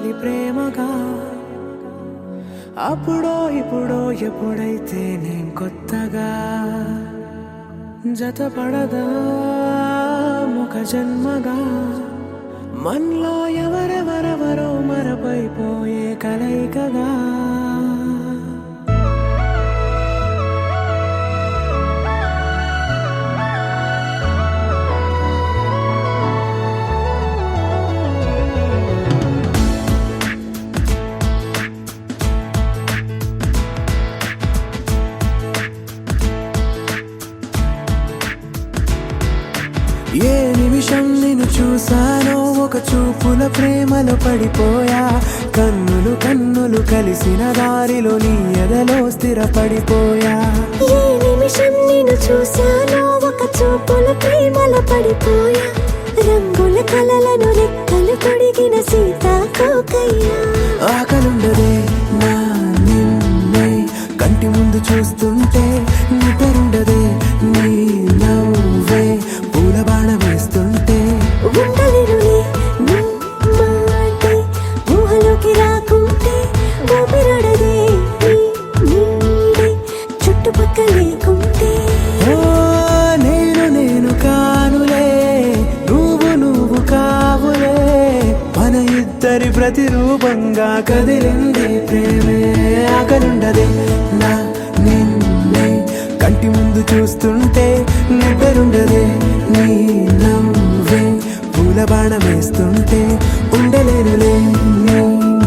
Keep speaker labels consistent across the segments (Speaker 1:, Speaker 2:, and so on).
Speaker 1: అది ప్రేమగా అప్పుడో ఇప్పుడో ఎప్పుడైతే నేను కొత్తగా జతపడదా ముఖ జన్మగా మనలో ఎవరెవరెవరో మరపైపోయే కలయికగా ఏ నిమిషం నిన్ను చూసానో ఒక చూపుల ప్రేమలో పడిపోయా కన్నులు కన్నులు కలిసిన దారిలో నీ ఎదలో స్థిరపడిపోయా
Speaker 2: ఏ నిమిషం నిన్ను చూసానో ఒక చూపుల ప్రేమలో పడిపోయా రంగుల కలలను రెక్కలు తొడిగిన సీతాకోకయ్యా
Speaker 1: ఆకలుండదే నా నిన్నే కంటి ముందు చూస్తుంటే నిద్రుండదే నీ నవ్వే పూల బాణ వేస్తుంటే
Speaker 2: ఉండలేనులే నీ మాటే ఊహలోకి రాకుంటే ఊపిరాడదే నీ నీడే చుట్టుపక్కల లేకుంటే
Speaker 1: ఓ నేను కానులే నువ్వు కావులే మన ఇద్దరి ప్రతిరూపంగా కదిలింది ప్రేమే ఆకలుండదే నా నిన్నే కంటి ముందు చూస్తుంటే నిద్రుండదే నీ నవ్వే పూల బాణ వేస్తుంటే ఉండలేనులే నీ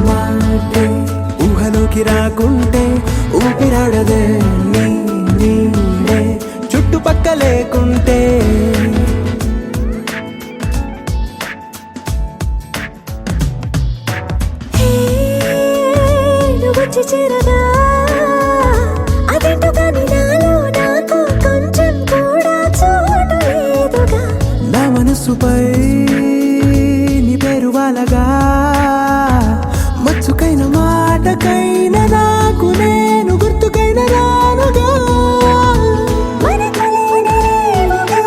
Speaker 1: మాటే ఊహలోకి రాకుంటే ఊపిరాడదే నీ నీడే చుట్టుపక్క లేకుంటే
Speaker 2: హే నువ్వు వచ్చి చేరగా అదేంటో కానీ నాలో నాకు కొంచెం కూడా చోటు లేదుగా
Speaker 1: నా మనసుపై నీ పేరు వాలగా మచ్చుకైన మాటకైన నాకు నేను గుర్తుకైన రానుగా
Speaker 2: మన కలనేవుగా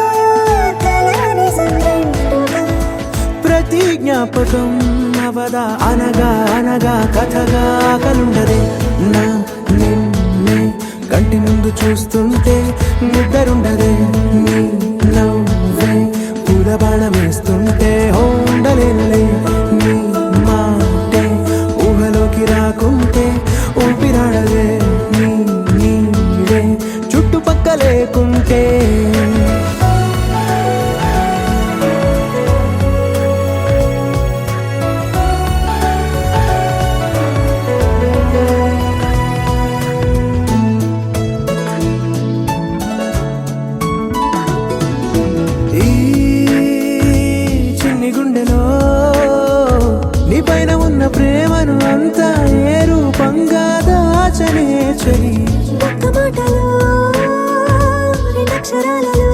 Speaker 2: కలని సంగంటుగా
Speaker 1: ప్రతి జ్ఞాపకం అవదా అనగా అనగా కథగా కలుండదే నా నిన్నే కంటి ముందు చూస్తుంటే నిద్రుండదే నీ నవ్వే పూల బాణ వేస్తుంటే ఉండలేనులే నీ మాటే ఊహలోకి రాకుంటే ఊపిరాడదే నీ నీడే చుట్టుపక్క లేకుంటే ఈ చిన్ని గుండెలో నీ పైన ఉన్న ప్రేమను అంతా ఏ రూపంగా దాచనే చలి
Speaker 2: ఒక్క మాటలో రెండక్షరాలలో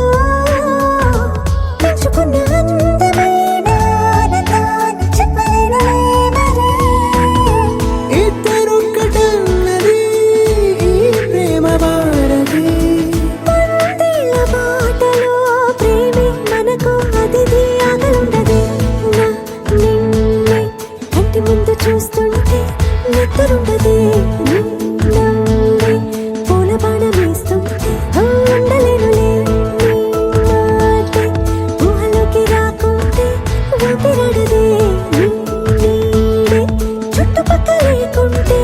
Speaker 2: పెంచుకున్న అందమైన ఆనందాన్ని చెప్పలేనులే మరి.
Speaker 1: ఇద్దరొక్కటన్నది ఈ ప్రేమ భారతి
Speaker 2: వందేళ్ల బాటలో ప్రేమే మనకు అతిథి ఆగలుండదే నా నిన్నే కంటి ముందు చూస్తుంటే నిద్రుండదే నీ నవ్వే పూల బాణ వేస్తుంటే ఉండలేనులే నీ మాటే ఊహలోకి రాకుంటే ఊపిరాడదే నీ నీడే చుట్టుపక్కల లేకుంటే